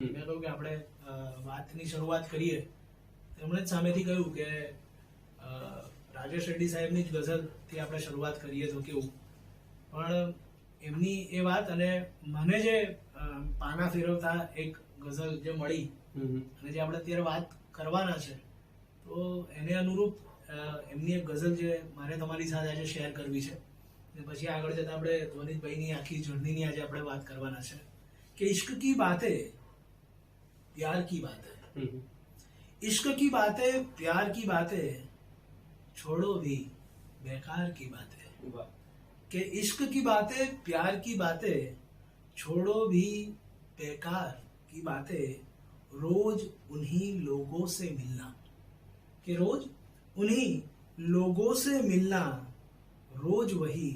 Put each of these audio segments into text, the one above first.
મેં કહ્યું કે આપણે વાતની શરૂઆત કરીએ. તેમણે જ સામેથી કહ્યું કે રાજેશ રેડ્ડી સાહેબની જ ગઝલથી આપણે શરૂઆત કરીએ તો કેવું. પણ એમની એ વાત અને મને જે પાના ફેરવતા એક ગઝલ જે મળી અને જે આપણે અત્યારે વાત કરવાના છે, તો એને અનુરૂપ એમની એક ગઝલ જે મારે તમારી સાથે આજે શેર કરવી છે. અને પછી આગળ જતા આપણે ધ્વનિતભાઈની આખી જર્નીની આજે આપણે વાત કરવાના છે કે ઇશ્ક કી બાતે प्यार की बातें, इश्क की बातें प्यार की बातें छोड़ो भी बेकार की बातें. कि इश्क की बातें प्यार की बातें छोड़ो भी बेकार की बातें, रोज उन्हीं लोगों से मिलना. कि रोज उन्हीं लोगों से मिलना, रोज वही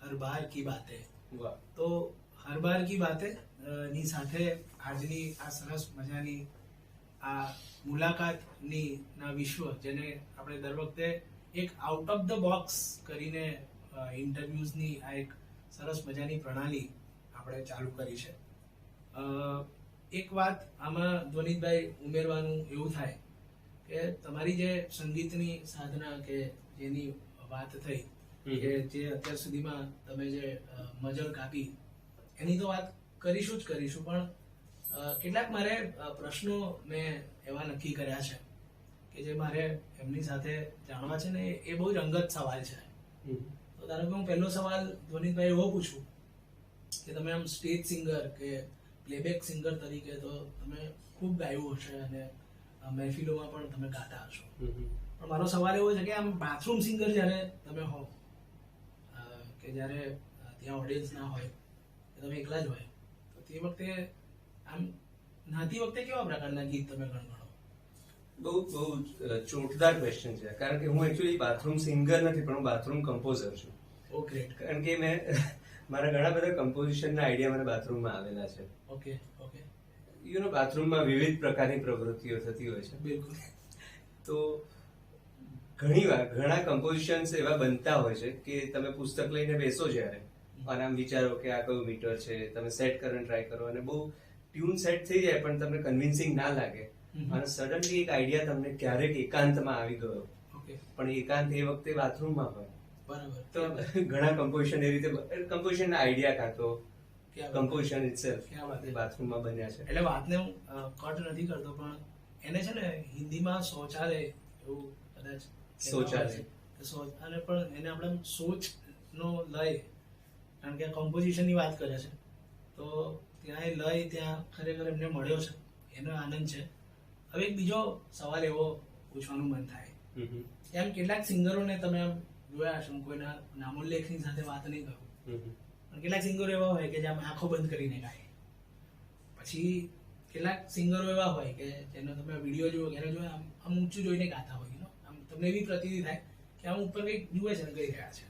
हर बार की बातें. तो हर बार की बातें ની સાથે આજની આ સરસ મજાની આ મુલાકાતની ના વિશ્વ, જેને આપણે દર વખતે એક આઉટ ઓફ ધ બોક્સ કરીને ઇન્ટરવ્યુઝની આ એક સરસ મજાની પ્રણાલી આપણે ચાલુ કરી છે. એક વાત આમાં ધ્વનિતભાઈ ઉમેરવાનું એવું થાય કે તમારી જે સંગીતની સાધના કે જેની વાત થઈ કે જે અત્યાર સુધીમાં તમે જે મજલ કાપી એની તો વાત કરીશું જ કરીશું, પણ કેટલાક મારે પ્રશ્નો મેં એવા નક્કી કર્યા છે કે જે મારે એમની સાથે જાણવા છે ને એ બહુ જ અંગત સવાલ છે. તો ધારો કે હું પહેલો સવાલ ધ્વનિતભાઈ એવો પૂછું કે તમે આમ સ્ટેજ સિંગર કે પ્લેબેક સિંગર તરીકે તો તમે ખૂબ ગાયું હશે અને મહેફિલોમાં પણ તમે ગાતા હશો, પણ મારો સવાલ એવો છે કે આમ બાથરૂમ સિંગર જ્યારે તમે હો કે જ્યારે ત્યાં ઓડિયન્સ ના હોય, તમે એકલા જ હોય, તે વખતે આમ નાતી વખતે કેવા પ્રકારના ગીત તમે ગણગણો? બહુ ચોટદાર ક્વેશ્ચન છે, કારણ કે હું એકચ્યુઅલી બાથરૂમ સિંગર નથી, પણ હું બાથરૂમ કમ્પોઝર છું. ઓકે. કારણ કે મેં મારા ઘણા બધા કમ્પોઝિશનના આઈડિયા મને બાથરૂમમાં આવેલા છે. Okay okay. યુ નો બાથરૂમમાં વિવિધ પ્રકારની પ્રવૃત્તિઓ થતી હોય છે. બિલકુલ. તો ઘણીવાર ઘણા કમ્પોઝિશન્સ એવા બનતા હોય છે કે તમે પુસ્તક લઈને બેસો જ્યારે અને આમ વિચારો કે આ કયું મીટર છે, તમે સેટ કરવાનો ટ્રાય કરો અને બહુ ટ્યુન સેટ થઈ જાય પણ તમને કન્વિન્સિંગ ના લાગે અને સડનલી એક આઈડિયા તમને ક્યારેક એકાંતમાં આવી ગયો, પણ એકાંત એ વખતે બાથરૂમમાં હોય. બરાબર. તો ઘણા કમ્પોઝિશન એ રીતે કમ્પોઝિશનના આઈડિયા કાં તો કમ્પોઝિશન ઇટસેલ્ફ બાથરૂમમાં બન્યા છે. એટલે વાતને હું કટ નથી કરતો, પણ એને છે ને હિન્દીમાં શૌચાલય એવું કદાચ શૌચાલય અને પણ એને આપણે સોચ નો લય, કારણ કે કમ્પોઝિશનની વાત કરે છે તો ત્યાં એ લય ત્યાં ખરેખર એમને મળ્યો છે, એનો આનંદ છે. હવે એક બીજો સવાલ એવો પૂછવાનું મન થાય કે આમ કેટલાક સિંગરોને તમે આમ જોયા હશે, કોઈના નામોલ્લેખની સાથે વાત નહીં કરું, પણ કેટલાક સિંગરો એવા હોય કે જે આમ આંખો બંધ કરીને ગાય. પછી કેટલાક સિંગરો એવા હોય કે જેનો તમે વિડીયો જુઓ એને જો આમ ઊંચું જોઈને ગાતા હોય, આમ તમને એવી પ્રતીતિ થાય કે આમ ઉપર કંઈક જુએ છે ને ગઈ રહ્યા છે.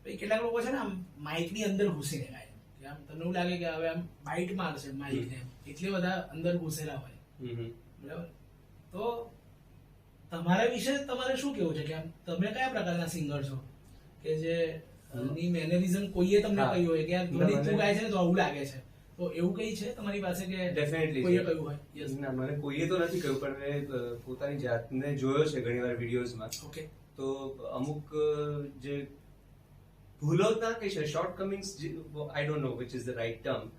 પછી કેટલાક લોકો છે ને આમ માઇકની અંદર ઘૂસીને ગાય, આમ તમને એવું લાગે કે હવે આમ બાઇટ મારશે માઇકને, એટલે બધા અંદર ઘૂસેલા હોય. બરાબર. તો તમારા વિશે તમારે શું કેવું છે કે આમ તમે કયા પ્રકારના સિંગર છો કે જે ની મેનરિઝમ કોઈએ તમને કહ્યું હોય કે ધ્વનિ તું ગાય છે તો આવું લાગે છે, તો એવું કઈ છે તમારી પાસે કે ડેફિનેટલી કોઈએ કહ્યું હોય? ના, મને કોઈએ તો નથી કહ્યું, પણ મેં પોતાની જાતને જોયો છે ઘણીવાર વિડીયોઝમાં. ઓકે. તો અમુક જે ભૂલો ના કહી છે, short comings, I don't know which is the right term,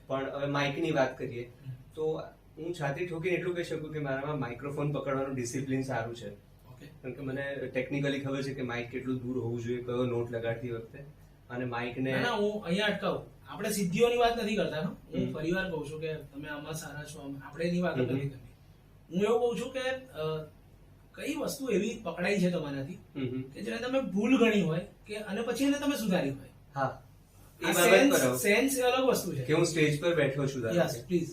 પણ હવે માઇકની વાત કરીએ તો હું છાતી ઠોકીને એટલું કહી શકું કે મારામાં માઇક્રોફોન પકડવાનું ડિસિપ્લિન સારું છે. કારણ કે મને ટેકનિકલી ખબર છે કે માઇક કેટલું દૂર હોવું જોઈએ કયો નોટ લગાડતી વખતે, અને માઇકને હું અહીંયા અટકાવું, આપણે સિદ્ધિઓની વાત નથી કરતા, હું ફરીવાર કહું છું કે તમે આમાં સારા છો, આપણે એની વાત નથી કરવી. હું એવું કહું છું કે કઈ વસ્તુ એવી પકડાઈ છે તમારાથી કે જેને તમે ભૂલ ગણી હોય કે અને પછી એને તમે સુધારી હોય. હા, એ બાબત પર સેન્સ અલગ વસ્તુ છે કે હું સ્ટેજ પર બેઠો છું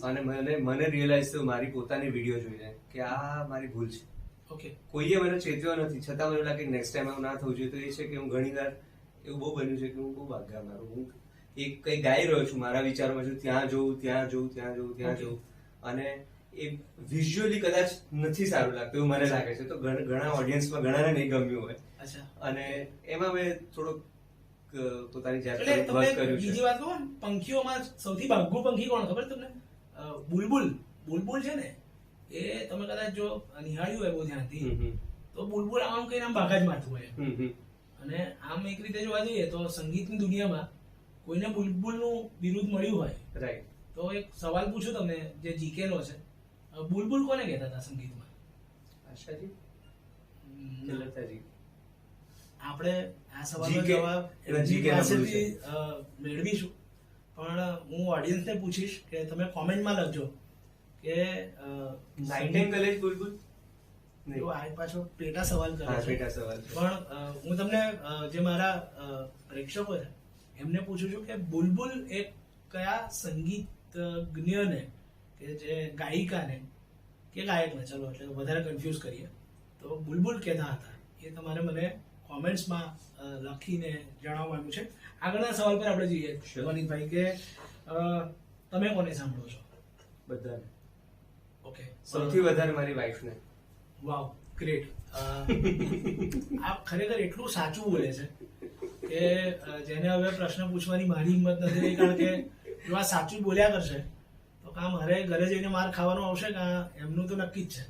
અને મને રિયલાઇઝ થયું મારી પોતાની વિડીયો જોઈને કે આ મારી ભૂલ છે. ઓકે. કોઈએ મને ચેત્યો નથી, છતાં મને લાગે નેક્સ્ટ ટાઈમ આવું ના થવું જોઈએ. તો એ છે કે હું ઘણીવાર એવું બહુ બન્યું છે કે હું બહુ ભાગ્યા મારું, હું એક કંઈ ગાઈ રહ્યો છું, મારા વિચારમાં છું, ત્યાં જોઉં ત્યાં જોઉં ત્યાં જોઉં ત્યાં જોઉં, અને એ વિઝ્યુઅલી કદાચ નથી સારું લાગતું એવું મને લાગે છે. તો ઘણા ઓડિયન્સમાં ઘણાને નહીં ગમ્યું હોય, અને એમાં મેં થોડોક પોતાની જાત પર વર્ક કર્યું છે. બીજી વાત કહું, પંખીઓમાં સૌથી ભાગ્યુ પંખી કોણ ખબર તમને? બુલબુલ છે ને એ તમે કદાચ જો નિહાળ્યું હોય બહુ ધ્યાનથી તો બુલબુલ આમ કઈ આમ ભાગા જ મારતું હોય. અને આમ એક રીતે જોવા જઈએ તો સંગીતની દુનિયામાં કોઈને બુલબુલનું બિરુદ મળ્યું હોય, રાઈટ, તો એક સવાલ પૂછું તમને જે જીકે નો છે, બુલબુલ કોને કહેતા હતા સંગીતમાં? આશાજી કે લતાજી? આપણે આ સવાલનો GK જવાબ GK પાસેથી મેળવીશું, પણ હું ઓડિયન્સને પૂછીશ કે તમે કોમેન્ટમાં લખજો કે નાઇટિંગેલ બુલબુલ તો આ પાછો પેટા સવાલ કરે હા, છે. પેટા સવાલ છે. પણ હું તમને જે મારા પ્રેક્ષકો છે એમને પૂછું છું કે બુલબુલ એક કયા સંગીતજ્ઞને કે જે ગાયિકાને કે ગાયકને, ચલો એટલે વધારે કન્ફ્યુઝ કરીએ તો બુલબુલ કહેતા હતા, એ તમારે મને કોમેન્ટ્સમાં લખીને જણાવવાનું છે. આગળના સવાલ પર આપણે જઈએ વનિતભાઈ કે તમે કોને સાંભળો છો? બધાને. ઓકે, સૌથી વધારે મારી વાઈફને. વાવ, ગ્રેટ. આ ખરેખર એટલું સાચું બોલે છે કે જેને હવે પ્રશ્ન પૂછવાની મારી હિંમત નથી રહી, કારણ કે જો આ સાચું બોલ્યા કરશે તો કાં મારે ઘરે જઈને માર ખાવાનો આવશે કાં એમનું તો નક્કી જ છે.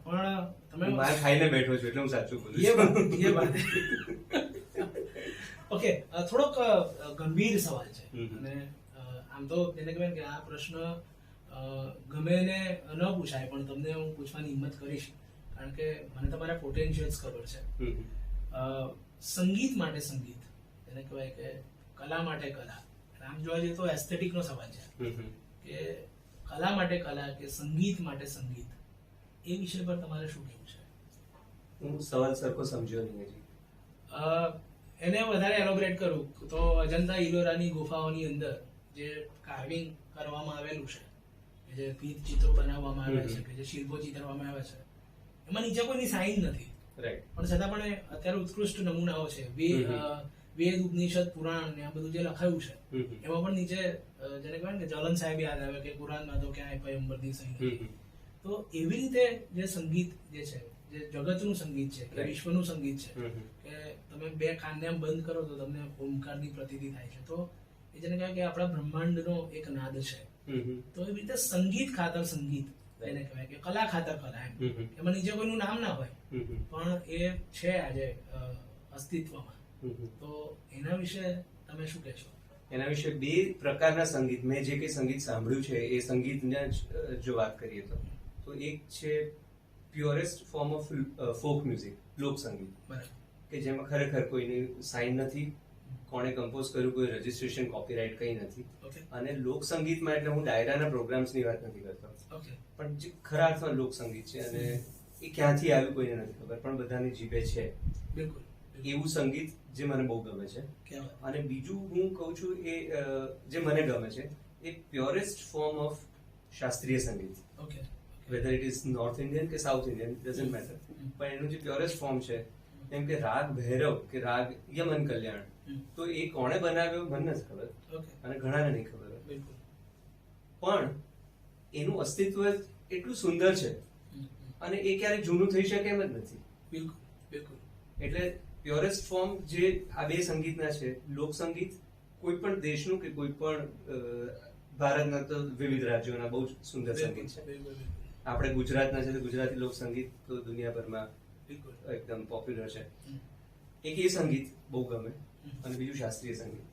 પણ તમે માર ખાઈને બેઠો છું એટલે હું સાચું બોલું એ વાત ઓકે, થોડોક ગંભીર સવાલ છે અને આમ તો તેને કહેવાય કે આ પ્રશ્ન ગમે એને ન પૂછાય, પણ તમને હું પૂછવાની હિંમત કરીશ કારણ કે મને તમારા પોટેન્શિયલ્સ ખબર છે. સંગીત માટે સંગીત, એને કહેવાય કે કલા માટે કલા, આમ જોવા જઈએ તો એસ્થેટિક નો સવાલ છે કે કલા માટે કલા કે સંગીત માટે સંગીત, એ વિષય પર તમારે શું કહેવું છે? હું સવાલ સરખો સમજ્યો નહીં હજી. એને વધારે એલોબરેટ કરું તો અજંતા ઇલોરાની ગુફાઓની અંદર જે કાર્વિંગ કરવામાં આવેલું છે, જે ભીંત ચિત્રો બનાવવામાં આવ્યા છે, કે જે શિલ્પો ચિતરવામાં આવ્યા છે, એમાં નીચે કોઈની સાઇન નથી, રાઈટ, પણ છતાં પણ અત્યારે ઉત્કૃષ્ટ નમૂનાઓ છે. વેદ ઉપનિષદ પુરાણ ને આ બધું જે લખાયું છે એમાં પણ નીચે જેને કહેવાય ને કે જલન સાહેબ યાદ આવે કે કુરાનમાં તો ક્યાંય પયંબરની સહી નથી. તો એવી રીતે જે સંગીત જે છે, જે જગતનું સંગીત છે કે વિશ્વનું સંગીત છે, કે તમે બે કાનને આમ બંધ કરો તો તમને ઓમકારની પ્રતીતિ થાય છે, તો એ જેને કહેવાય કે આપણા બ્રહ્માંડનો એક નાદ છે. તો એવી રીતે સંગીત ખાતર સંગીત, એને કહેવાય કે કલા ખાતર કલા, એમ એમાં નીચે કોઈનું નામ ના હોય પણ એ છે આજે અસ્તિત્વમાં. તો એના વિશે તમે શું કહેશો? એના વિશે બે પ્રકારના સંગીત, મેં જે કંઈ સંગીત સાંભળ્યું છે એ સંગીતને જો વાત કરીએ તો એક છે purest form of folk music, લોક સંગીત, કે જેમાં ખરેખર કોઈની સાઇન નથી, કોણે કમ્પોઝ કર્યું, કોઈ રજિસ્ટ્રેશન, કોપીરાઇટ કંઈ નથી. અને લોક સંગીતમાં એટલે હું ડાયરાના પ્રોગ્રામ્સની વાત નથી કરતો, પણ જે ખરા અર્થમાં લોક સંગીત છે અને એ ક્યાંથી આવ્યું કોઈને નથી ખબર, પણ બધાની જીભે છે. બિલકુલ એવું સંગીત જે મને બહુ ગમે છે. અને બીજું હું કહું છું એ જે મને ગમે છે એ પ્યોરેસ્ટ ફોર્મ ઓફ શાસ્ત્રીય સંગીત, weather it is north Indian કે સાઉથ ઇન્ડિયન, ડઝન્ટ મેટર, પણ એનું જે પ્યોરેસ્ટ ફોર્મ છે, જેમ કે રાગ ભૈરવ કે રાગ યમન કલ્યાણ, તો એ કોણે બનાવ્યો મને નથી ખબર અને ઘણાને નહીં ખબર, પણ એનું અસ્તિત્વ એટલું સુંદર છે અને એ ક્યારેય જૂનું થઈ શકે એમ જ નથી. એટલે પ્યોરેસ્ટ ફોર્મ જે આ બે સંગીતના છે, લોક સંગીત કોઈ પણ દેશનું કે કોઈ પણ ભારતના તો વિવિધ રાજ્યોના બહુ સુંદર સંગીત છે. આપણે ગુજરાતના છે તો ગુજરાતી લોક સંગીત તો દુનિયાભરમાં એકદમ પોપ્યુલર છે. એક એ સંગીત બહુ ગમે અને બીજું શાસ્ત્રીય સંગીત.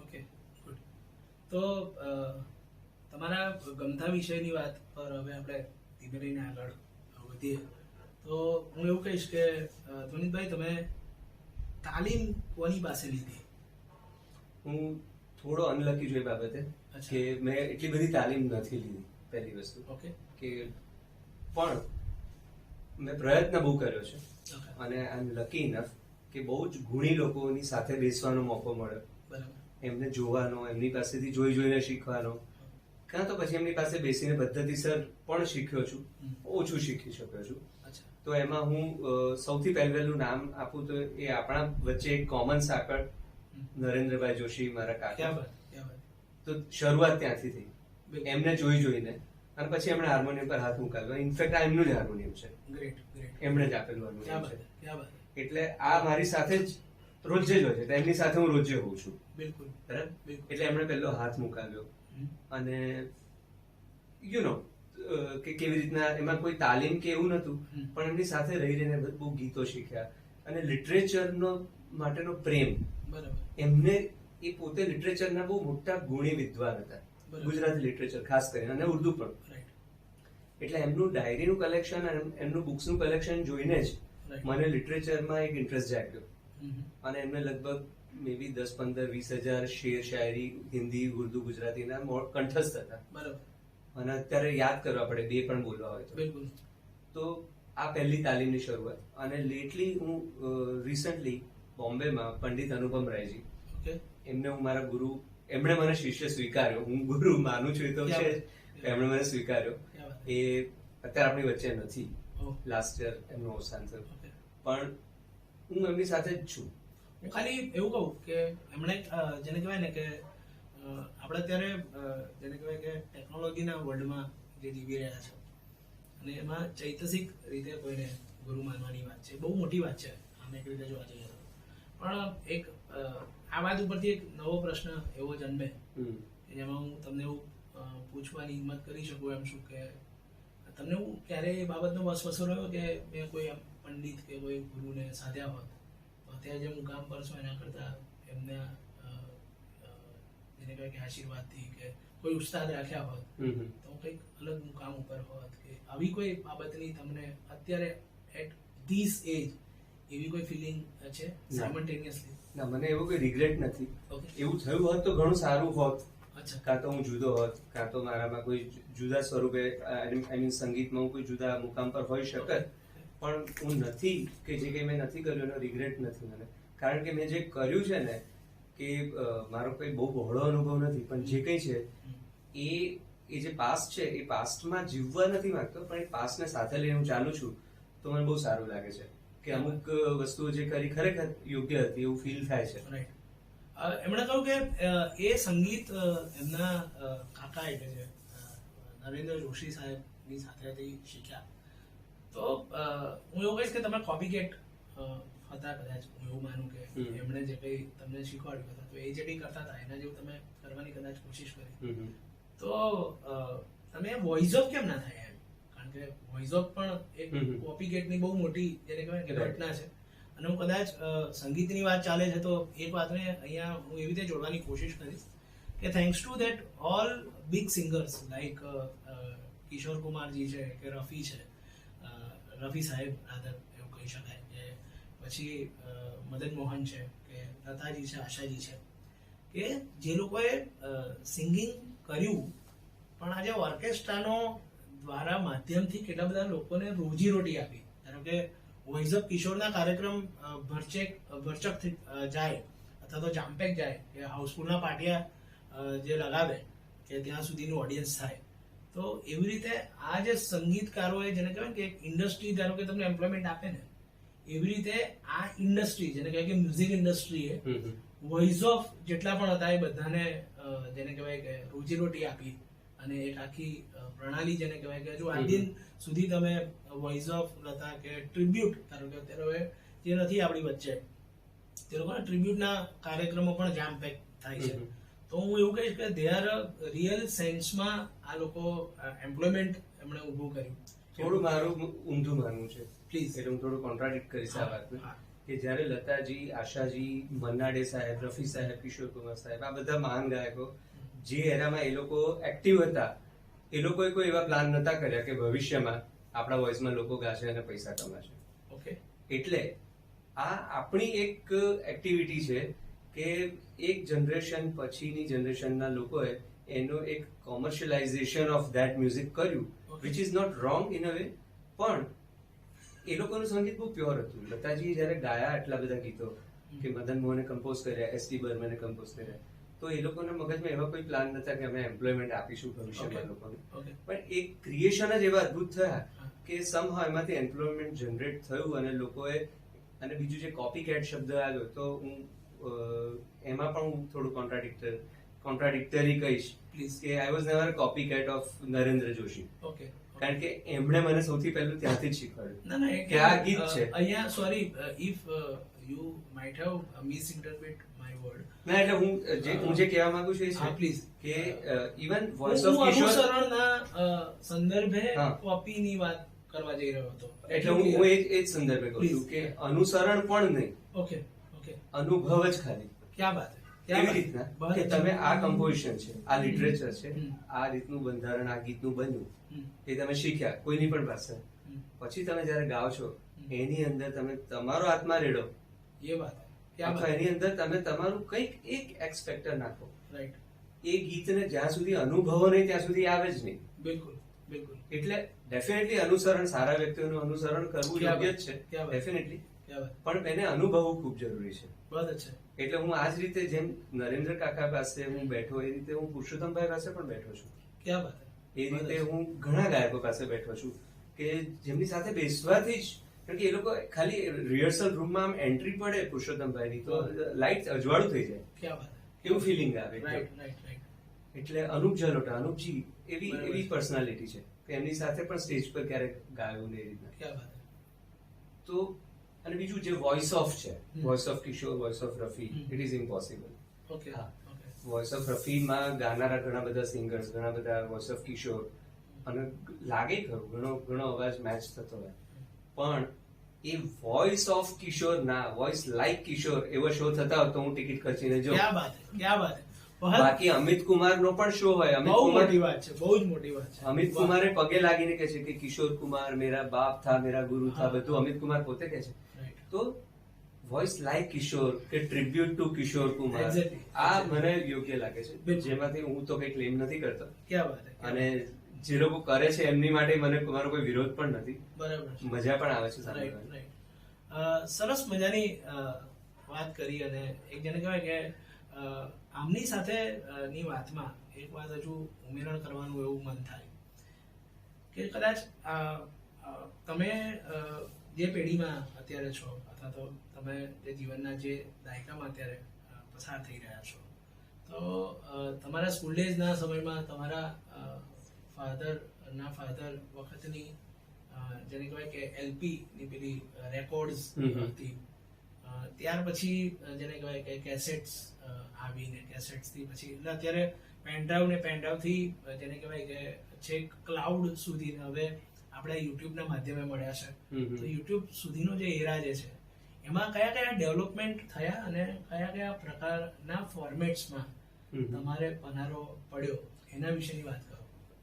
Okay, good. તો તમારા ગમતા વિષયની વાત પર હવે આપણે ધીમે રહીને આગળ વધીએ તો હું એવું કહીશ કે ધ્વનિતભાઈ, તમે તાલીમ કોની પાસે લીધી? હું થોડો અનલકી છું એ બાબતે કે મેં એટલી બધી તાલીમ નથી લીધી, પહેલી વસ્તુ. ઓકે, કે પણ મેં પ્રયત્ન બહુ કર્યો છે અને આઈ એમ લકી ઇનફ કે બહુ જ ગુણી લોકોની સાથે બેસવાનો મોકો મળ્યો, એમને જોવાનો, એમની પાસેથી જોઈને શીખવાનો, કાં તો પછી એમની પાસે બેસીને પદ્ધતિસર પણ શીખ્યો છું, ઓછું શીખી શક્યો છું. તો એમાં હું સૌથી પહેલું નામ આપું તો એ આપણા વચ્ચે એક કોમન સાંકળ નરેન્દ્રભાઈ જોશી, મારા કાકા. તો શરૂઆત ત્યાંથી થઈ, એમને જોઈને, અને પછી એમણે હાર્મોનિયમ પર હાથ મુકાવ્યો. ઇનફેક્ટ આ એમનું જ હાર્મોનિયમ છે, એમણે જ આપેલું હાર્મોનિયમ છે. એટલે આ મારી સાથે જ રોજે જ હોય છે, એમની સાથે હું રોજે હોઉં છું. બરાબર. એટલે એમણે પહેલો હાથ મુકાવ્યો અને યુ નો કે કેવી રીતના એમાં કોઈ તાલીમ કે એવું નતું, હમ. પણ એમની સાથે રહી રહીને બહુ ગીતો શીખ્યા અને લિટરેચરનો માટેનો પ્રેમ. બરાબર. એમને એ પોતે લિટરેચરના બહુ મોટા ગુણી વિદ્વાન હતા, બરાબર. ગુજરાતી લિટરેચર ખાસ કરીને અને ઉર્દુ પણ. રાઈટ. એટલે એમનું ડાયરીનું કલેક્શન અને એમનું બુક્સનું કલેક્શન જોઈને જ Right. મને લિટરેચરમાં એક ઇન્ટરેસ્ટ જાગ્યો હમ. અને એમને લગભગ મે બી 10-15-20 હજાર શેર શાયરી હિન્દી ઉર્દુ ગુજરાતીના કંઠસ્થ હતા. બરાબર. અને અત્યારે યાદ કરવા પડે, બે પણ બોલવા હોય તો. બિલકુલ. તો આ પહેલી તાલીમની શરૂઆત. અને લેટલી હું રિસન્ટલી બોમ્બેમાં પંડિત અનુપમ રાયજી, ઓકે. એમને હું મારા ગુરુ, એમણે મને શિષ્ય સ્વીકાર્યો, હું ગુરુ માનું છું એ તો છે જ, એમણે મને સ્વીકાર્યો. ક્યાં વાત. એ અત્યારે આપણી વચ્ચે નથી, ઓહ. લાસ્ટ યર એમનું અવસાન થયું, ઓકે. પણ હું એમની સાથે જ છું. હું ખાલી એવું કહું કે એમણે જેને કહેવાય ને કે આપણે અત્યારે જેને કહેવાય કે ટેકનોલોજીના વર્લ્ડમાં જે જીવી રહ્યા છે અને એમાં ચૈતસિક રીતે કોઈને ગુરુ માનવાની વાત છે, બહુ મોટી વાત છે આમ એક રીતે જોવા જઈએ તો. પણ એક આ વાત ઉપરથી એક નવો પ્રશ્ન એવો જન્મે કે જેમાં હું તમને એવું પૂછવાની હિંમત કરી શકું એમ છું કે તમને હું ક્યારેય એ બાબતનો વસવસો રહ્યો કે મેં કોઈ એમ પંડિત કે કોઈ ગુરુને સાધ્યા હોત તો અત્યારે જે મુકામ પર છો એના કરતાં એમના જેને કહેવાય કે આશીર્વાદથી કે કોઈ ઉસ્તાદ રાખ્યા હોત તો હું કંઈક અલગ મુકામ ઉપર હોત કે આવી કોઈ બાબતની તમને અત્યારે એટ ધીસ એજ એવી કોઈ ફિલિંગ છે સાયમલ્ટેનિયસલી? ના, મને એવો કોઈ રિગ્રેટ નથી. ઓકે. એવું થયું હોત તો ઘણું સારું હોત, અચ્છા. કાં તો હું જુદો હોત, કાં તો મારામાં કોઈ જુદા સ્વરૂપે આઈ મીન સંગીતમાં હું કોઈ જુદા મુકામ પર હોઈ શકત, પણ હું નથી, કે જે કંઈ મેં નથી કર્યું એનો રિગ્રેટ નથી મને. કારણ કે મેં જે કર્યું છે ને, કે મારો કોઈ બહુ બહોળો અનુભવ નથી, પણ જે કંઈ છે એ જે પાસ્ટ છે એ પાસ્ટમાં જીવવા નથી માંગતો, પણ એ પાસ્ટને સાથે લઈને હું ચાલું છું તો મને બહુ સારું લાગે છે કે અમુક વસ્તુઓ જે કરી ખરેખર યોગ્ય હતી એવું ફીલ થાય છે. રાઈટ. એમણે કહ્યું કે એ સંગીત એમના કાકા એટલે છે નરેન્દ્ર જોશી સાહેબની સાથેથી શીખ્યા. તો હું એવું કહીશ કે તમે કોપીકેટ હતા કદાચ, હું એવું માનું કે એમણે જે કંઈ તમને શીખવાડ્યું હતા તો એ જે કંઈ કરતા હતા એના જેવું તમે કરવાની કદાચ કોશિશ કરી, તો તમે વોઇસ ઓફ કેમ ના થાય એમ? કારણ કે વોઇસ ઓફ પણ એક કોપીકેટની બહુ મોટી જેને કહેવાય કે ઘટના છે. અને હું કદાચ સંગીતની વાત ચાલે છે તો એક વાતને અહીંયા હું એવી રીતે જોડવાની કોશિશ કરીશ કે thanks to that all big singers like Kishore કુમારજી છે કે રફી છે, રફી સાહેબ રાધર એવું કહી શકાય, કે પછી મદન મોહન છે કે લતાજી છે, આશાજી છે, કે જે લોકોએ સિંગિંગ કર્યું પણ આજે ઓર્કેસ્ટ્રાનો દ્વારા માધ્યમથી કેટલા બધા લોકોને રોજીરોટી આપી. ધારો કે વોઇસ ઓફ કિશોરના કાર્યક્રમ ભરચક જાય અથવા તો જામપેક જાય કે હાઉસફુલના પાટિયા જે લગાવે કે ત્યાં સુધીનું ઓડિયન્સ થાય, તો એવી રીતે આ જે સંગીતકારોએ જેને કહેવાય કે એક ઇન્ડસ્ટ્રી ધારો કે તમને એમ્પ્લોયમેન્ટ આપે ને, એવી રીતે આ ઇન્ડસ્ટ્રી જેને કહેવાય કે મ્યુઝિક ઇન્ડસ્ટ્રીએ વોઇસ ઓફ જેટલા પણ હતા એ બધાને જેને કહેવાય કે રોજીરોટી આપી અને એક આખી પ્રણાલી જેને કહેવાય કે જો આજ દિન સુધી તમે વોઇસ ઓફ લતા કે ટ્રિબ્યુટ ધારો કે અત્યારે જે નથી આપણી વચ્ચે તે લોકોના ટ્રિબ્યુટના કાર્યક્રમો પણ જામ પેક થાય છે. તો હું એવું કહીશ કે દે આર રિયલ સેન્સમાં આ લોકો એમ્પ્લોયમેન્ટ એમણે ઊભું કર્યું. થોડું મારું ઊંધું માનવું છે પ્લીઝ. એટલે હું થોડું કોન્ટ્રાડિક્ટ કરીશ આ વાતને, કે જ્યારે લતાજી, આશાજી, મન્નાડે સાહેબ, રફી સાહેબ, કિશોર કુમાર સાહેબ, આ બધા મહાન ગાયકો જે એરામાં એ લોકો એક્ટિવ હતા, એ લોકોએ કોઈ એવા પ્લાન નતા કર્યા કે ભવિષ્યમાં આપણા વોઇસમાં લોકો ગાશે અને પૈસા કમાશે. ઓકે. એટલે આ આપણી એક એક્ટિવિટી છે કે એક જનરેશન પછીની જનરેશનના લોકોએ એનો એક કોમર્શિયલાઇઝેશન ઓફ ધેટ મ્યુઝિક કર્યું, which is not wrong in a way, પણ એ લોકોનું સંગીત બહુ પ્યોર હતું. લતાજીએ જ્યારે ગાયા એટલા બધા ગીતો કે મદન મોહને કમ્પોઝ કર્યા, એસ ટી બર્મને કમ્પોઝ કર્યા, તો એ લોકોના મગજમાં એવા કોઈ પ્લાન નતા કે અમે એમ્પ્લોયમેન્ટ આપીશું ભવિષ્યમાં લોકોને, પણ એ ક્રિએશન જ એવા અદભુત થયા કે સમહાવ એમાંથી એમ્પ્લોયમેન્ટ જનરેટ થયું અને લોકોએ, અને બીજું જે કોપી કેટ શબ્દ આવ્યો તો હું એમાં પણ હું થોડું કોન્ટ્રાડિક્ટરી કહીશ કે I was never copy cat of Narendra Joshi. Okay. કારણ કે એમણે મને સૌથી પહેલું ત્યાંથી જ શીખવાડ્યું ના કે આ ગીત છે. અહીંયા sorry if you might have misinterpret my word. ના એટલે હું જે કહેવા માંગુ છું એ હા છે પ્લીઝ કે ઇવન વોઇસ ઓફ હું કિશોર અનુસરણના સંદર્ભે હા. કોપીની વાત કરવા જઈ રહ્યો હતો. એટલે હું એ જ સંદર્ભે કહું છું કે અનુસરણ પણ નહીં, ઓકે ઓકે, અનુભવ જ ખાલી. ક્યા બાત હે, એવી રીતના કે તમે આ કમ્પોઝિશન છે, આ લિટરેચર છે, હમ. આ રીતનું બંધારણ, આ ગીતનું બન્યું, હમ. એ તમે શીખ્યા કોઈની પણ પાસે, પછી તમે જયારે ગાઓ છો એની અંદર તમે તમારો આત્મા રેડો, ये बात है, क्या बात અથવા है, એની અંદર તમે તમારું કંઈક એક એક્સ ફેક્ટર નાખો. राइट, એ ગીતને જ્યાં સુધી અનુભવો નહીં ત્યાં સુધી આવે જ નહીં. बिल्कुल बिल्कुल, એટલે ડેફિનેટલી અનુસરણ, સારા વ્યક્તિઓનું અનુસરણ કરવું ક્યાં યોગ્ય વાત, જ છે ક્યાં વાત. ડેફિનેટલી, क्या बात, પણ એને અનુભવવું ખૂબ જરૂરી છે. बहुत अच्छा, એટલે હું આ જ રીતે જેમ નરેન્દ્ર કાકા પાસે હું બેઠો એ રીતે હું પુરુષોત્તમભાઈ પાસે પણ બેઠો છું. क्या बात है, એ રીતે હું ઘણા ગાયકો પાસે બેઠો છું કે જેમની સાથે બેસવાથી જ, કારણ કે એ લોકો ખાલી રિહર્સલ રૂમમાં આમ એન્ટ્રી પડે પુરુષોત્તમભાઈની તો લાઇટ અજવાળું થઈ જાય, क्या बात है, એવું ફિલિંગ આવે. राइट राइट राइट, એટલે અનુપ જલોટા, અનુપજી એવી બરાબર. એવી પર્સનાલિટી છે કે એમની સાથે પણ સ્ટેજ પર ક્યારેક ગાયું ને એ રીતના. क्या बात है, તો અને બીજું જે વોઇસ ઓફ છે, voice of Kishore, voice of Rafi, hmm. It is impossible. Okay હા. ओके, વોઇસ ઓફ રફીમાં ગાનારા ઘણા બધા સિંગર્સ, ઘણા બધા વોઇસ ઓફ કિશોર, અને લાગે ખરું ઘણો ઘણો અવાજ મેચ થતો હોય, પણ એ વોઇસ ઓફ કિશોર ના, વોઇસ લાઈક કિશોર એવો શો થતા હોય તો હું ટિકિટ ખર્ચીને જો. क्या बात है, क्या बात है, बहुत બાકી અમિત કુમાર નો પણ શો હોય, અમિત બહુ કુમાર, મોટી વાત છે, બહુ જ મોટી વાત છે. અમિત કુમારે પગે લાગીને કહે છે કે કિશોર કુમાર મેરા બાપ થા, મેરા ગુરુ થા, હા. બધું અમિત કુમાર પોતે કહે છે. રાઈટ, તો વોઇસ લાઈક કિશોર કે tribute two Kishore Kumar, Exactly. આ મને યોગ્ય લાગે છે, બિલકુલ. જેમાંથી હું તો કઈ ક્લેમ નથી કરતો, क्या बात है, क्या અને જે લોકો કરે છે એમની માટે મારો કોઈ વિરોધ પણ નથી, બરાબર છે. મજા પણ આવે છે રાઈટ સાંભળવાની. રાઈટ, સરસ મજાની વાત કરી, અને એક જેને કહેવાય કે આમની સાથે ની વાતમાં એક વાત હજુ ઉમેરણ કરવાનું એવું મન થાય કે કદાચ તમે જે પેઢીમાં અત્યારે છો, અથવા તો તમે જે જીવનના જે દાયકામાં અત્યારે પસાર થઈ રહ્યા છો, તો તમારા સ્કૂલ ડેઝના સમયમાં તમારા ફાધર વખતની જેને કહેવાય કે એલપી ની પેલી રેકોર્ડ્સ હતી, ત્યાર પછી જેને કહેવાય કે કેસેટ્સ આવીને કેસેટ્સ થી પછી એટલે અત્યારે પેનડ્રાઈવ ને પેનડ્રાઈવ થી જેને કહેવાય કે છેક ક્લાઉડ સુધી હવે આપણે યુટ્યુબ ના માધ્યમે મળ્યા છે. તો યુટ્યુબ સુધીનો જે એરા જે છે એમાં કયા કયા ડેવલપમેન્ટ થયા અને કયા કયા પ્રકારના ફોર્મેટ્સમાં તમારે પનારો પડ્યો એના વિશેની વાત કરો.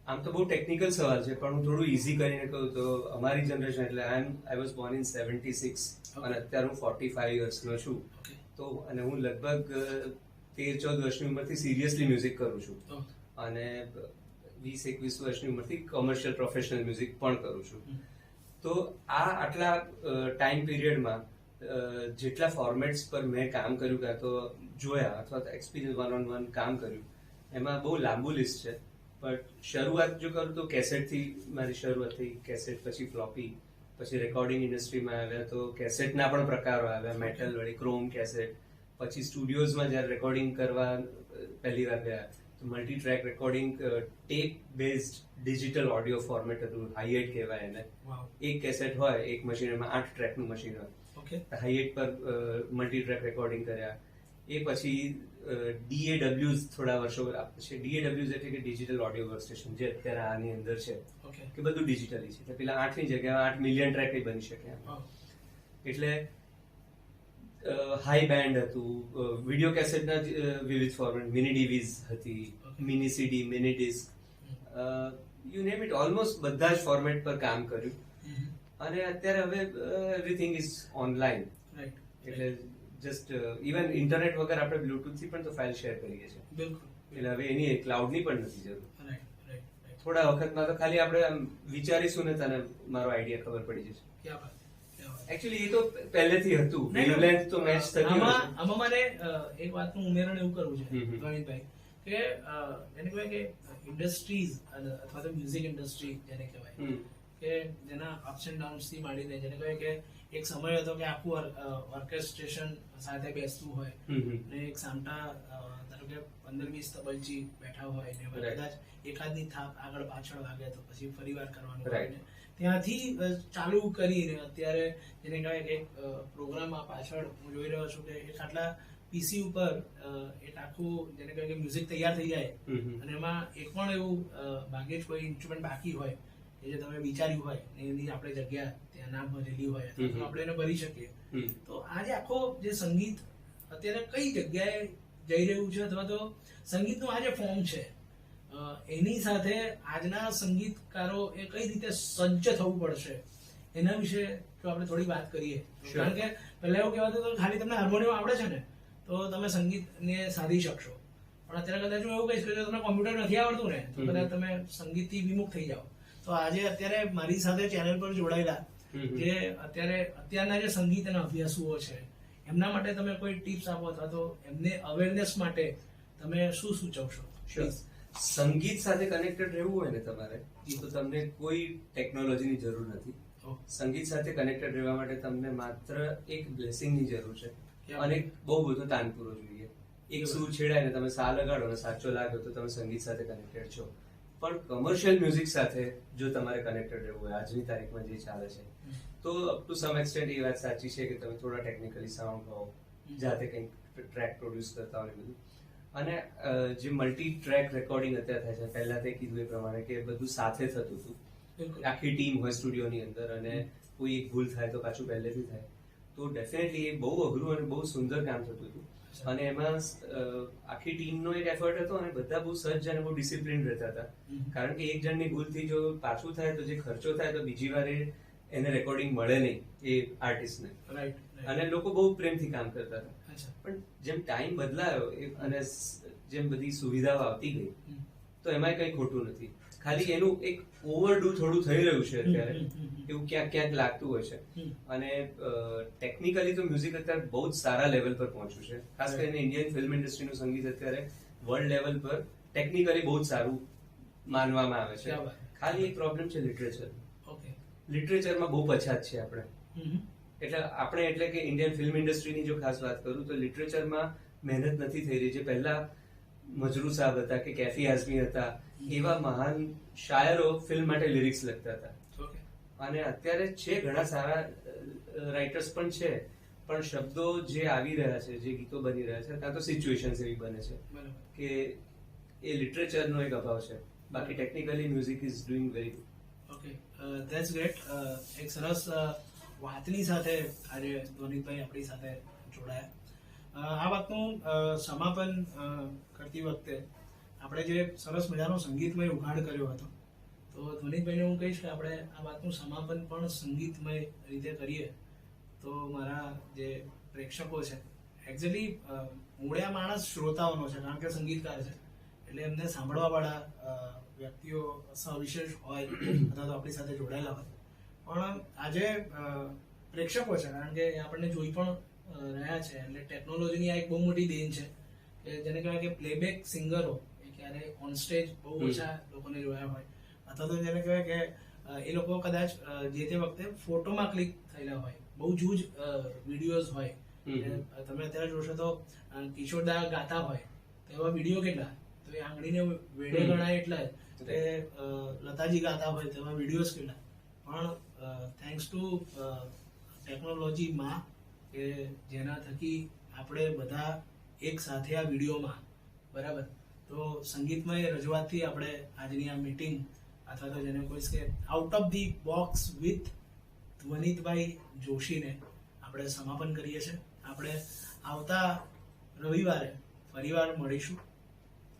આમ તો બહુ ટેકનિકલ સવાલ છે, પણ હું થોડું ઈઝી કરીને કહું તો અમારી જનરેશન, એટલે આઈ વોઝ બોર્ન ઇન 76 અને અત્યારે હું 45 યર્સનો છું. ઓકે, તો અને હું લગભગ 13-14 વર્ષની ઉંમરથી સિરિયસલી મ્યુઝિક કરું છું, અને 20-21 વર્ષની ઉંમરથી કમર્શિયલ પ્રોફેશનલ મ્યુઝિક પણ કરું છું. તો આ આટલા ટાઈમ પીરિયડમાં જેટલા ફોર્મેટ્સ પર મેં કામ કર્યું, કાં તો જોયા અથવા તો એક્સપિરિયન્સ વન કામ કર્યું, એમાં બહુ લાંબુ લિસ્ટ છે. બટ શરૂઆત જો કરું તો કેસેટથી મારી શરૂઆત થઈ, કેસેટ પછી ફ્લોપી, પછી રેકોર્ડિંગ ઇન્ડસ્ટ્રીમાં આવ્યા તો કેસેટના પણ પ્રકારો આવ્યા, મેટલ વાળી, ક્રોમ કેસેટ, પછી સ્ટુડિયોઝમાં જ્યારે રેકોર્ડિંગ કરવા પહેલી વાર ગયા તો multi track recording, tape based digital audio format હતું, હાઈએટ કહેવાય એને. એક કેસેટ હોય, એક મશીનમાં 8 ટ્રેકનું મશીન હોય, ઓકે, હાઈએટ પર મલ્ટી ટ્રેક રેકોર્ડિંગ કર્યા. એ પછી DAWs થોડા વર્ષો પછી, DAWs એટલે કે ડિજિટલ ઓડિયો વર્કસ્ટેશન, જે અત્યારે આની અંદર છે ઓકે, કે બધું ડિજિટલી છે. પેલા 8ની જગ્યાએ 8 મિલિયન ટ્રેક બની શકે. એટલે હાઈ બેન્ડ હતું, વિડીયો કેસેટના વિવિધ ફોર્મેટ, મિની ડીવીઝ હતી, mini CD, mini disc, you name it, almost બધા જ ફોર્મેટ પર કામ કર્યું. અને અત્યારે હવે એવરીથિંગ ઇઝ ઓનલાઈન, રાઈટ, એટલે જસ્ટ ઇવન ઇન્ટરનેટ વગર આપણે બ્લુટૂથ થી પણ તો ફાઇલ શેર કરીએ છીએ, બિલકુલ, એટલે હવે એની ક્લાઉડની પણ નથી જરૂર. રાઈટ રાઈટ રાઈટ, થોડા વખતમાં તો ખાલી આપણે આમ વિચારીશું ને તને મારો આઈડિયા ખબર પડી જશે. ક્યાં વાત, ક્યાં વાત. એકચ્યુઅલી એ તો પહેલેથી હતું, વેવલેન્થ તો મેચ થતી હોય છે. આમાં મારે એક વાતનું ઉમેરણ એવું કરવું છે ગણિતભાઈ, કે એને કહેવાય કે ઇન્ડસ્ટ્રીઝ અથવા તો મ્યુઝિક ઇન્ડસ્ટ્રી જેને કહેવાય કે જેના અપ્સ એન્ડ ડાઉન્સ થી માંડીને, જેને કહેવાય કે એક સમય હતો કે આખું ઓર્કેસ્ટ્રેશન સાથે બેસતું હોય, અને એક સામટા ધારો કે 15-20 તબલચી બેઠા હોય ને એમાં કદાચ એકાદની થાપ આગળ પાછળ વાગે તો પછી ફરીવાર કરવાનું હોય ને ત્યાંથી ચાલુ કરીને અત્યારે જેને કહેવાય કે પ્રોગ્રામમાં પાછળ હું જોઈ રહ્યો છું કે એક આટલા પીસી ઉપર એક આખું જેને કહેવાય કે મ્યુઝિક તૈયાર થઈ જાય અને એમાં એક પણ એવું ભાગ્યે જ કોઈ ઇન્સ્ટ્રુમેન્ટ બાકી હોય કે જે તમે વિચાર્યું હોય એની આપણે જગ્યા ત્યાં ના ભરેલી હોય તો આપણે એને ભરી શકીએ. તો આ જે આખો જે સંગીત અત્યારે કઈ જગ્યાએ જઈ રહ્યું છે અથવા તો સંગીતનું આ જે ફોર્મ છે એની સાથે આજના સંગીતકારો એ કઈ રીતે સજ્જ થવું પડશે એના વિશે જો આપણે થોડી વાત કરીએ. કારણ કે પહેલા એવું કહેવાતું હતું ખાલી તમને હાર્મોનિયમ આવડે છે ને તો તમે સંગીતને સાધી શકશો, પણ અત્યારે કદાચ હું એવું કહીશ કે જો તમને કોમ્પ્યુટર નથી આવડતું ને તો કદાચ તમે સંગીતથી વિમુખ થઈ જાઓ. તો આજે અત્યારે મારી સાથે ચેનલ પર જોડાયેલા જે અત્યારના જે સંગીતના અભ્યાસુઓ છે એમના માટે તમે કોઈ ટિપ્સ આપો અથવા તો એમને અવેરનેસ માટે તમે શું સૂચવશો? સંગીત સાથે કનેક્ટેડ રહેવું હોય ને તમારે તો તમને કોઈ ટેકનોલોજીની જરૂર નથી. સંગીત સાથે કનેક્ટેડ રહેવા માટે તમને માત્ર એક બ્લેસિંગની જરૂર છે અને બહુ બધો તાનપુરો જોઈએ. એક સૂર છેડાય ને તમે સા લગાડો ને સાચો લાગ્યો તો તમે સંગીત સાથે કનેક્ટેડ છો. પણ કમર્શિયલ મ્યુઝિક સાથે જો તમારે કનેક્ટેડ રહેવું હોય આજની તારીખમાં જે ચાલે છે તો અપ ટુ સમ એક્સટેન્ટ એ વાત સાચી છે કે તમે થોડા ટેકનિકલી સાઉન્ડ હો, જાતે કંઈક ટ્રેક પ્રોડ્યુસ કરતા હોય બધું. અને જે મલ્ટી ટ્રેક રેકોર્ડિંગ અત્યારે થાય છે, પહેલા તે કીધું એ પ્રમાણે કે બધું સાથે થતું હતું, આખી ટીમ હોય સ્ટુડિયોની અંદર અને કોઈ એક ભૂલ થાય તો પાછું પહેલેથી થાય, તો ડેફિનેટલી એ બહુ અઘરું અને બહુ સુંદર કામ થતું હતું. અને એમાં આખી ટીમનો એક એફર્ટ હતો અને બધા બહુ સજ્જ અને બહુ ડિસિપ્લિન રહેતા હતા. કારણ કે એક જણની ભૂલથી જો પાછું થાય તો જે ખર્ચો થાય તો બીજી વાર એને રેકોર્ડિંગ મળે નહીં એ આર્ટિસ્ટને. અને લોકો બહુ પ્રેમથી કામ કરતા હતા. પણ જેમ ટાઈમ બદલાયો અને જેમ બધી સુવિધાઓ આવતી ગઈ તો એમાં કઈ ખોટું નથી, ખાલી એનું એક ઓવરડુ થોડું થઈ રહ્યું છે અત્યારે, એવું ક્યાંક ક્યાંક લાગતું હોય છે. અને ટેકનિકલી તો મ્યુઝિક અત્યારે બહુ જ સારા લેવલ પર પહોંચ્યું છે. ખાસ કરીને ઇન્ડિયન ફિલ્મ ઇન્ડસ્ટ્રીનું સંગીત અત્યારે વર્લ્ડ લેવલ પર ટેકનિકલી બહુ જ સારું માનવામાં આવે છે. ખાલી એક પ્રોબ્લેમ છે લિટરેચર. લિટરેચરમાં બહુ પછાત છે આપણે. એટલે કે ઇન્ડિયન ફિલ્મ ઇન્ડસ્ટ્રીની જો ખાસ વાત કરું તો લિટરેચરમાં મહેનત નથી થઈ રહી. જે પહેલા મજરૂ સાહેબ હતા કે કેફી આઝમી હતા એવા મહાન શાયરો ફિલ્મ માટે લિરિક્સ લખતા હતા. અને અત્યારે છે ઘણા સારા રાઇટર્સ પણ છે, પણ શબ્દો જે આવી રહ્યા છે, જે ગીતો બની રહ્યા છે ત્યાં તો સિચ્યુએશન્સ એવી બને છે કે એ લિટરેચરનો એક અભાવ છે. બાકી technically music is doing very good. Okay, that's great. એક સરસ વાતની સાથે આજે ધ્વનિતભાઈ આપણી સાથે જોડાયા. આ વાતનું સમાપન કરતી વખતે આપણે જે સરસ મજાનો સંગીતમય ઉઘાડ કર્યો હતો, તો ધ્વનિતભાઈને હું કહીશ કે આપણે આ વાતનું સમાપન પણ સંગીતમય રીતે કરીએ તો મારા જે પ્રેક્ષકો છે, એકચ્યુઅલી મૂળિયા માણસ શ્રોતાઓનો છે કારણ કે સંગીતકાર છે એટલે એમને સાંભળવાવાળા વ્યક્તિઓ સવિશેષ હોય અથવા તો આપણી સાથે જોડાયેલા હોય, પણ આજે પ્રેક્ષકો છે કારણ કે આપણને જોઈ પણ રહ્યા છે. એટલે ટેકનોલોજીની આ એક બહુ મોટી દેન છે કે જેને કહેવાય કે પ્લેબેક સિંગરો એ ક્યારે ઓન સ્ટેજ બહુ ઓછા લોકોને જોયા હોય, અથવા તો જેને કહેવાય કે એ લોકો કદાચ જે તે વખતે ફોટોમાં ક્લિક થયેલા હોય, બહુ જૂજ વિડીયોઝ હોય. તમે અત્યારે જોશો તો કિશોરદા ગાતા હોય તો એવા વિડીયો કેટલા, તો એ આંગળીને વેડે ગણાય એટલા જ. લતાજી ગાતા હોય તેવા વિડીયોઝ કેટલા. પણ થેન્ક્સ ટુ ટેકનોલોજીમાં કે જેના થકી આપણે બધા એક સાથે આ વિડીયોમાં બરાબર તો સંગીતમય રજૂઆતથી આપણે આજની આ મીટિંગ અથવા તો જેને કહીશ કે out of the box with ધ્વનિતભાઈ જોશીને આપણે સમાપન કરીએ છીએ. આપણે આવતા રવિવારે ફરીવાર મળીશું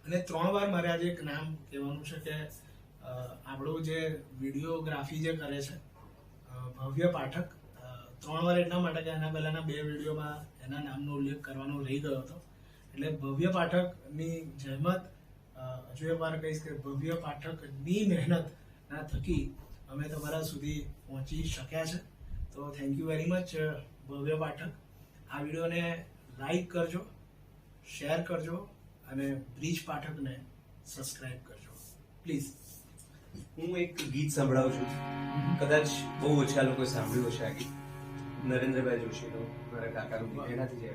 અને 3 વાર મારે આજે એક નામ કહેવાનું છે કે આપણું જે વિડીયોગ્રાફી જે કરે છે ભવ્ય પાઠક, 3 વાર એટલા માટે કે એના પહેલાના 2 વિડીયોમાં એના નામનો ઉલ્લેખ કરવાનો રહી ગયો હતો. એટલે ભવ્ય પાઠકની જહેમત હજુ એક વાર કહીશ કે ભવ્ય પાઠકની મહેનતના થકી અમે તમારા સુધી પહોંચી શક્યા છે. તો થેન્ક યુ વેરી મચ ભવ્ય પાઠક. આ વિડીયોને લાઈક કરજો, શેર કરજો અને બ્રિજ પાઠકને સબસ્ક્રાઇબ કરજો પ્લીઝ. હું એક ગીત સંભળાવું છું, કદાચ બહુ ઓછા લોકો સાંભળ્યું હશે આ ગીત. નરેન્દ્રભાઈ જોશીનો, મારા કાકાનું ગીત, એનાથી જ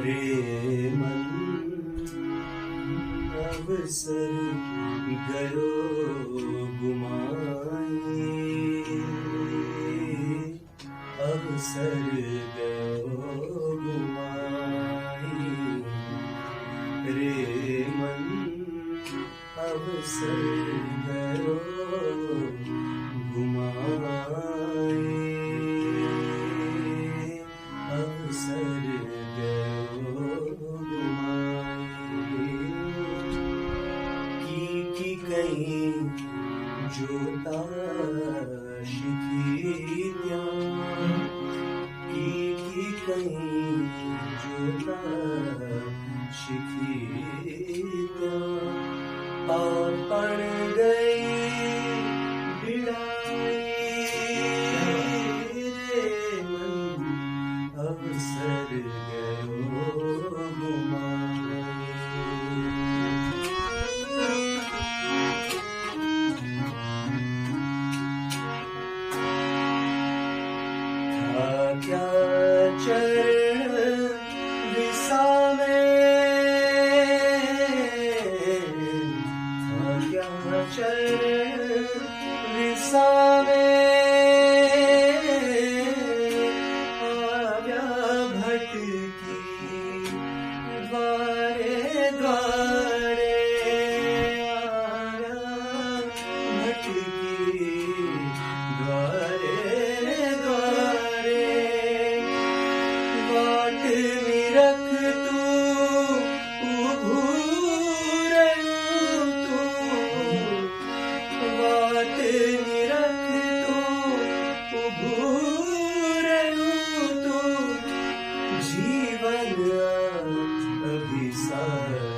रे मन अवसर गयो गुमाए, अवसर गयो गुमाए। रे मन अवसर गयो गुमाए, अवसर गयो गुमाए। की कहीं जोता शिखिया, की कहीं जोता शिखिया, आपन गई बिड़ाई। रे मन अवसर गयो गुमाए। क्या चरण विसावे, क्या चरण विसावे, आव्या भटकी द्वारे द्वारे, आव्या भटकी द्वारे द्वारे। वाट निरख तू उभूरनु तू, वाट निरख तू उभूरनु तू, जीवन अभिसारे।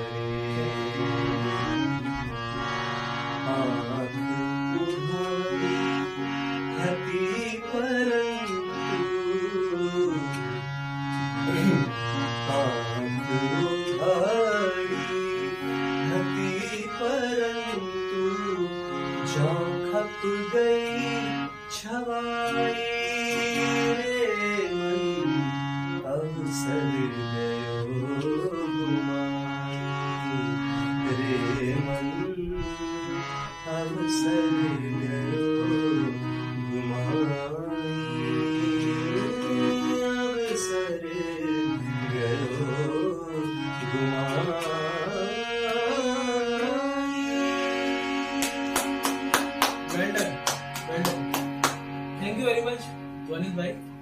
आँख उघाड़ी हती परंतु, आँख उघाड़ी हती परंतु, जौं खप गई छवाई। रे मन अवसर गयो गुमाए, रे मन अवसर गयो गुमाए, अवसर गयो गुमाए। Well done. Well done. Thank you very much, Vanit bhai.